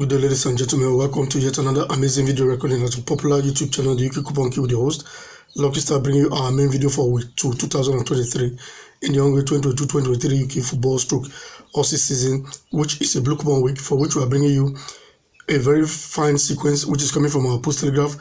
Good day, ladies and gentlemen. Welcome to yet another amazing video recording at a popular YouTube channel, the UK Coupon Key with the host, Lucky Star, bringing you our main video for week 2, 2023 in the ongoing 2022-2023 UK football stroke Aussie season, which is a blue coupon week for which we are bringing you a very fine sequence which is coming from our Pools Telegraph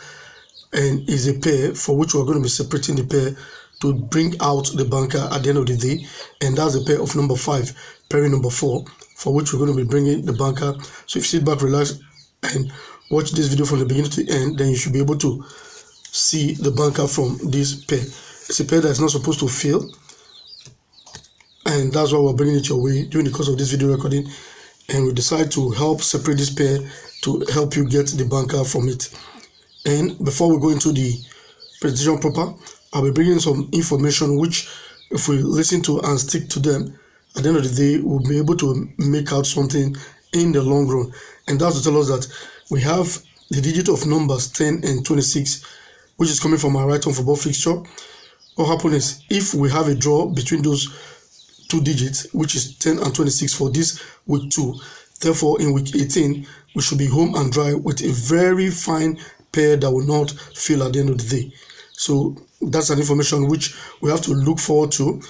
and is a pair for which we are going to be separating the pair to bring out the banker at the end of the day, and that's a pair of number 5 pairing number 4 for which we're going to be bringing the banker. So if you sit back, relax and watch this video from the beginning to the end, then you should be able to see the banker from this pair. It's a pair that is not supposed to fail, and that's why we're bringing it your way during the course of this video recording, and we decide to help separate this pair to help you get the banker from it. And before we go into the presentation proper, I'll be bringing some information which, if we listen to and stick to them, at the end of the day, we'll be able to make out something in the long run. And that's to tell us that we have the digit of numbers 10 and 26, which is coming from our right-on football fixture. What happens is, if we have a draw between those two digits, which is 10 and 26 for this week 2, therefore in week 18, we should be home and dry with a very fine pair that will not fail at the end of the day. So that's an information which we have to look forward to.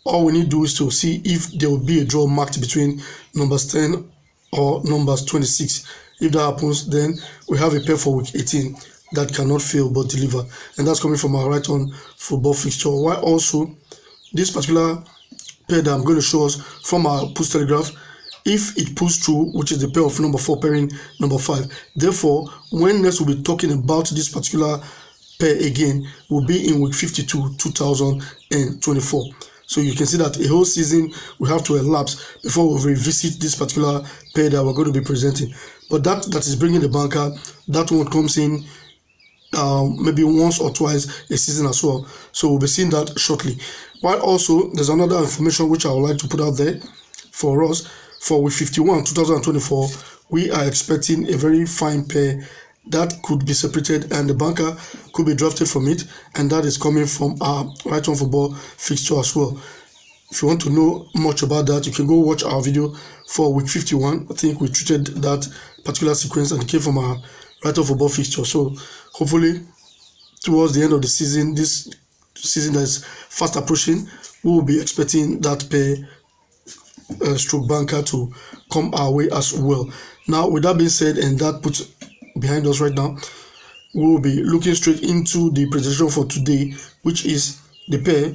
All we need to do is to see if there will be a draw marked between numbers 10 or numbers 26. If that happens, then we have a pair for week 18 that cannot fail but deliver. And that's coming from our right-on football fixture. While also, this particular pair that I'm going to show us from our Pools Telegraph, if it pulls through, which is the pair of number 4 pairing number 5. Therefore, when next we'll be talking about this particular pair again, will be in week 52, 2024. So you can see that a whole season we have to elapse before we revisit this particular pair that we're going to be presenting. But that is bringing the banker, that one comes in maybe once or twice a season as well. So we'll be seeing that shortly. While also, there's another information which I would like to put out there for us. For week 51, 2024, we are expecting a very fine pair that could be separated and the banker could be drafted from it, and that is coming from our right-on football fixture as well. If you want to know much about that, you can go watch our video for week 51. I think we treated that particular sequence and it came from our right-on football fixture. So hopefully towards the end of the season, this season that is fast approaching, we will be expecting that pair stroke banker to come our way as well. Now, with that being said, and that puts behind us right now, we will be looking straight into the presentation for today, which is the pair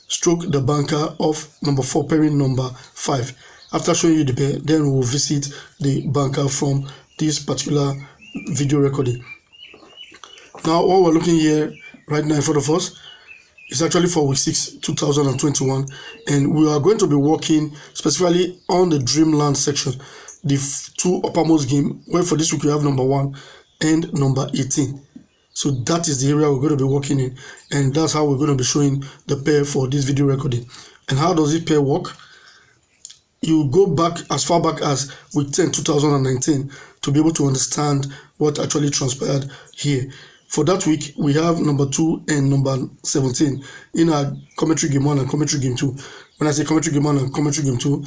stroke the banker of number 4 pairing number 5. After showing you the pair, then we will visit the banker from this particular video recording. Now, what we're looking here right now in front of us is actually for week 6, 2021, and we are going to be working specifically on the Dreamland section, the 2 uppermost game, where for this week we have number 1 and number 18. So that is the area we're going to be working in, and that's how we're going to be showing the pair for this video recording. And how does this pair work? You go back as far back as week 10, 2019 to be able to understand what actually transpired here. For that week, we have number 2 and number 17 in our commentary game 1 and commentary game 2. When I say commentary game 1 and commentary game 2,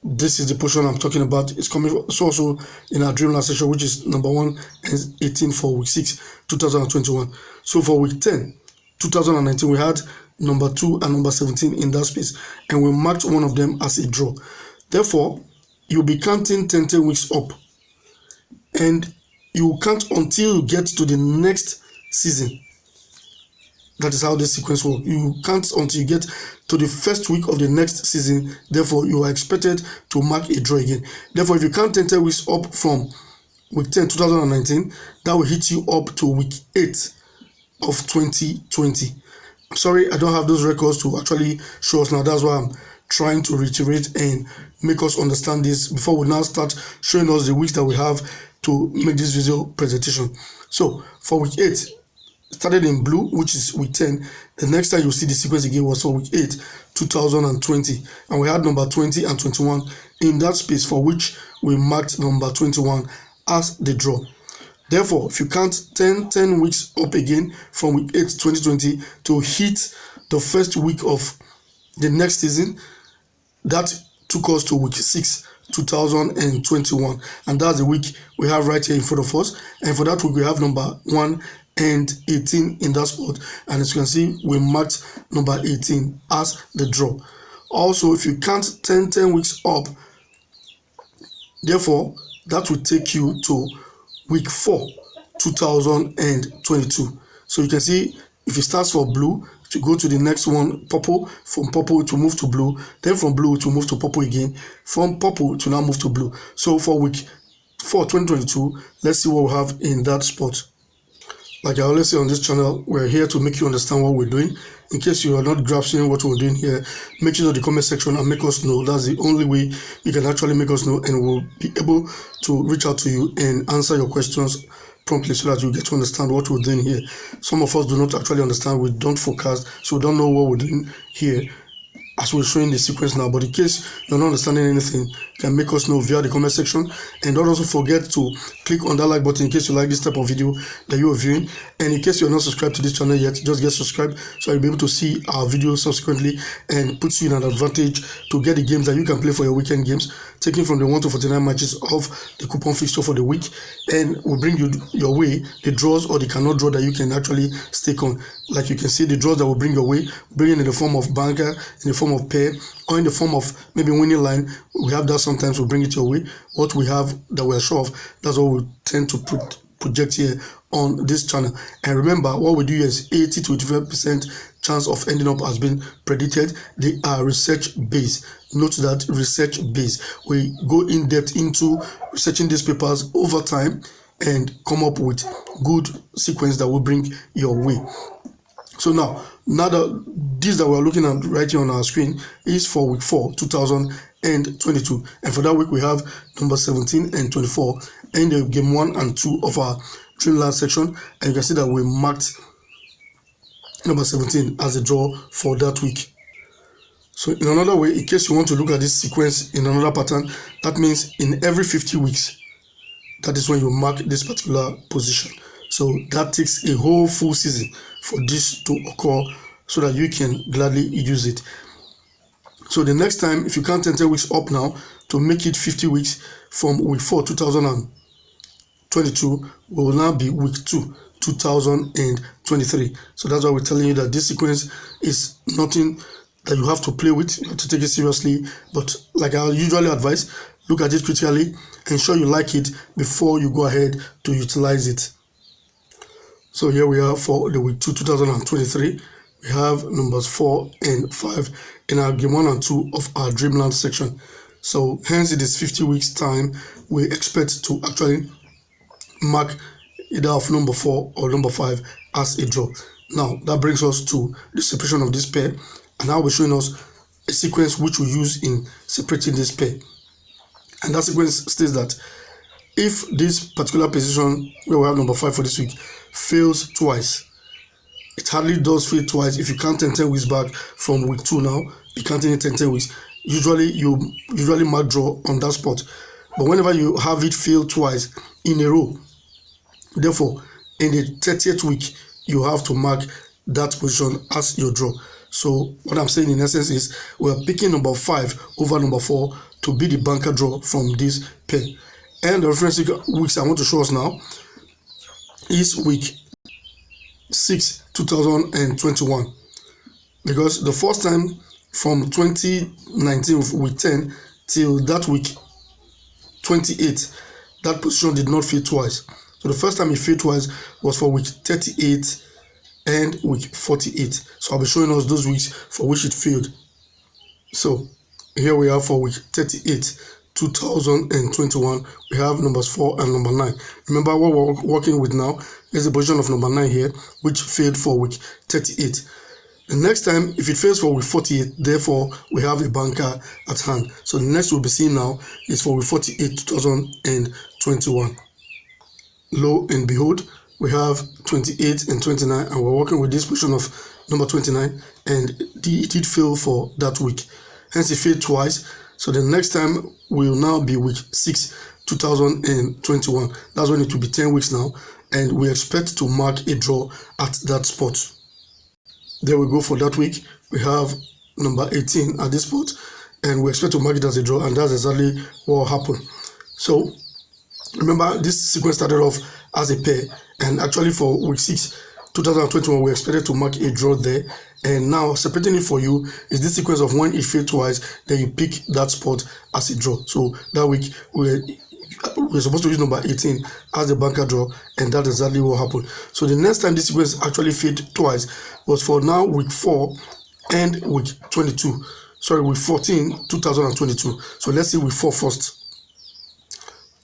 this is the portion I'm talking about. It's coming also in our Dreamland section, which is number 1 and 18 for week 6, 2021. So for week 10, 2019, we had number 2 and number 17 in that space, and we marked one of them as a draw. Therefore, you'll be counting 10 weeks up, and you count until you get to the next season. That is how this sequence works. You count until you get to the first week of the next season. Therefore, you are expected to mark a draw again. Therefore, if you count 10 weeks up from week 10, 2019, that will hit you up to week 8 of 2020. I'm sorry, I don't have those records to actually show us now. That's why I'm trying to reiterate and make us understand this before we now start showing us the weeks that we have to make this video presentation. So for week 8, started in blue, which is week 10. The next time you see the sequence again was for week 8, 2020, and we had number 20 and 21 in that space, for which we marked number 21 as the draw. Therefore, if you count 10 weeks up again from week 8, 2020 to hit the first week of the next season, that took us to week 6, 2021, and that's the week we have right here in front of us. And for that week we have number 1 and 18 in that spot, and as you can see we marked number 18 as the draw. Also, if you count 10 weeks up, therefore that will take you to week 4 2022. So you can see if it starts for blue, to go to the next one, purple. From purple to move to blue, then from blue to move to purple again, from purple to now move to blue. So for week 4 2022, let's see what we have in that spot. Like I always say on this channel, we're here to make you understand what we're doing. In case you are not grasping what we're doing here, make sure to the comment section and make us know. That's the only way you can actually make us know, and we'll be able to reach out to you and answer your questions promptly so that you get to understand what we're doing here. Some of us do not actually understand, we don't forecast, so we don't know what we're doing here as we're showing the sequence now. But in case you're not understanding anything, you can make us know via the comment section. And don't also forget to click on that like button in case you like this type of video that you are viewing. And in case you're not subscribed to this channel yet, just get subscribed so you'll be able to see our videos subsequently, and puts you in an advantage to get the games that you can play for your weekend games, taken from the 1 to 49 matches of the coupon fixture for the week. And we'll bring you your way the draws or the cannot draw that you can actually stake on. Like you can see, the draws that will bring your way, bring it in the form of banker, in the form of pair, or in the form of maybe winning line. We have that sometimes, we'll bring it your way. What we have that we're sure of, that's what we tend to project here on this channel. And remember, what we do is 80 to 85% chance of ending up has been predicted. They are research based. Note that, research based. We go in depth into researching these papers over time and come up with good sequence that will bring your way. So now that this that we're looking at right here on our screen is for week 4 2022, and for that week we have number 17 and 24 in the game 1 and 2 of our Dreamland section, and you can see that we marked number 17 as a draw for that week. So in another way, in case you want to look at this sequence in another pattern, that means in every 50 weeks, that is when you mark this particular position. So that takes a whole full season for this to occur so that you can gladly use it. So the next time, if you count 10 weeks up now to make it 50 weeks from week 4 2022, will now be week 2 2023. So that's why we're telling you that this sequence is nothing that you have to play with. You have to take it seriously, but like I usually advise, look at it critically, ensure you like it before you go ahead to utilize it. So here we are for the week 2 2023. We have numbers 4 and 5 in our game 1 and 2 of our Dreamland section. So hence it is 50 weeks time we expect to actually mark either of number 4 or number 5 as a draw. Now that brings us to the separation of this pair, and I'll be showing us a sequence which we use in separating this pair. And that sequence states that if this particular position where we have number 5 for this week fails twice, it hardly does fail twice. If you count 10 weeks back from week 2 now, you counting it 10 weeks, you usually mark draw on that spot. But whenever you have it fail twice in a row, therefore in the 30th week you have to mark that position as your draw. So what I'm saying in essence is we're picking number 5 over number 4 to be the banker draw from this pair. And the reference weeks I want to show us now is week 6 2021, because the first time from 2019 week 10 till that week 28, that position did not fail twice. So the first time it failed twice was for week 38 and week 48. So I'll be showing us those weeks for which it failed. So here we are for week 38 2021. We have numbers 4 and number 9. Remember, what we're working with now is the position of number 9 here, which failed for week 38. The next time, if it fails for week 48, therefore we have a banker at hand. So the next we'll be seeing now is for week 48 2021. Lo and behold, we have 28 and 29, and we're working with this position of number 29, and it did fail for that week. Hence it failed twice. So the next time will now be week 6 2021. That's when it will be 10 weeks now, and we expect to mark a draw at that spot. There we go for that week. We have number 18 at this spot, and we expect to mark it as a draw, and that's exactly what happened. So remember, this sequence started off as a pair, and actually for week 6 2021 we expected to mark a draw there, and now separating it for you is this sequence of when it failed twice, then you pick that spot as a draw. So that week we're supposed to use number 18 as the banker draw, and that's exactly what happened. So the next time this sequence actually failed twice was for now week 4 and week 22. Sorry, week 14 2022. So let's see week 4 first.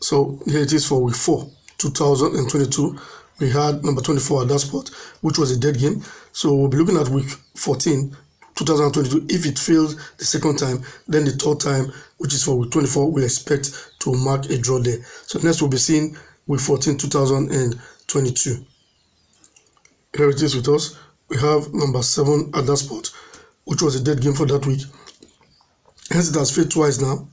So here it is for week 4 2022. We had number 24 at that spot, which was a dead game. So we'll be looking at week 14 2022. If it fails the second time, then the third time, which is for week 24, we expect to mark a draw there. So next we'll be seeing week 14 2022. Here it is with us. We have number 7 at that spot, which was a dead game for that week. Hence it has failed twice now.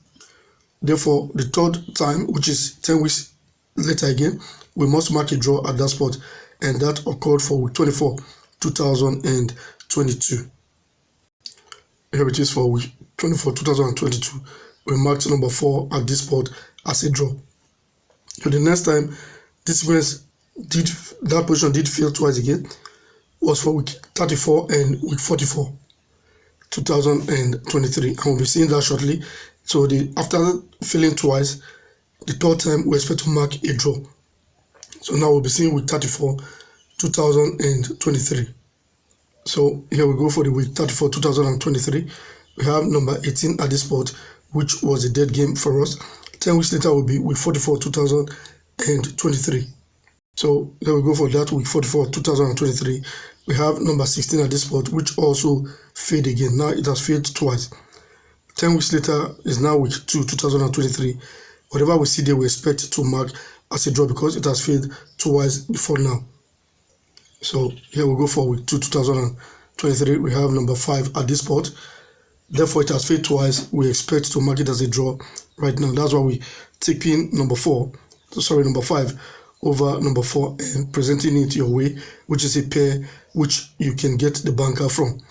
Therefore, the third time, which is 10 weeks later again, we must mark a draw at that spot, and that occurred for week 24 2022. Here it is for week 24 2022. We marked number 4 at this spot as a draw. So the next time this sequence that position did fail twice again was for week 34 and week 44 2023, and we'll be seeing that shortly. So after failing twice, the third time we expect to mark a draw. So now we'll be seeing week 34 2023. So here we go for the week 34 2023. We have number 18 at this spot, which was a dead game for us. 10 weeks later will be week 44 2023. So here we go for that week 44 2023. We have number 16 at this spot, which also failed again. Now it has failed twice. 10 weeks later is now week 2 2023. Whatever we see there, we expect to mark as a draw because it has failed twice before now. So here we go for week 2 2023. We have number 5 at this spot. Therefore, it has failed twice. We expect to mark it as a draw right now. That's why we take in number 5 over number 4 and presenting it your way, which is a pair which you can get the banker from.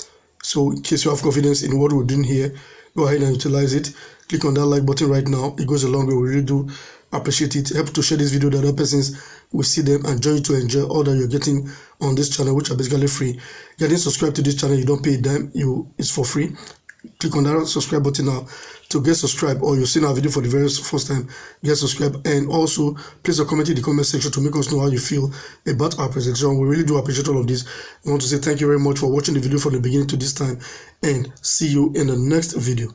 So in case you have confidence in what we're doing here, go ahead and utilize it. Click on that like button right now. It goes a long way. We really do appreciate it. Help to share this video that other persons will see them and join you to enjoy all that you're getting on this channel, which are basically free. Getting subscribed to this channel, you don't pay a dime. It's for free. Click on that subscribe button now to get subscribed, or you've seen our video for the very first time, get subscribed, and also place a comment in the comment section to make us know how you feel about our presentation. We really do appreciate all of this. I want to say thank you very much for watching the video from the beginning to this time, and see you in the next video.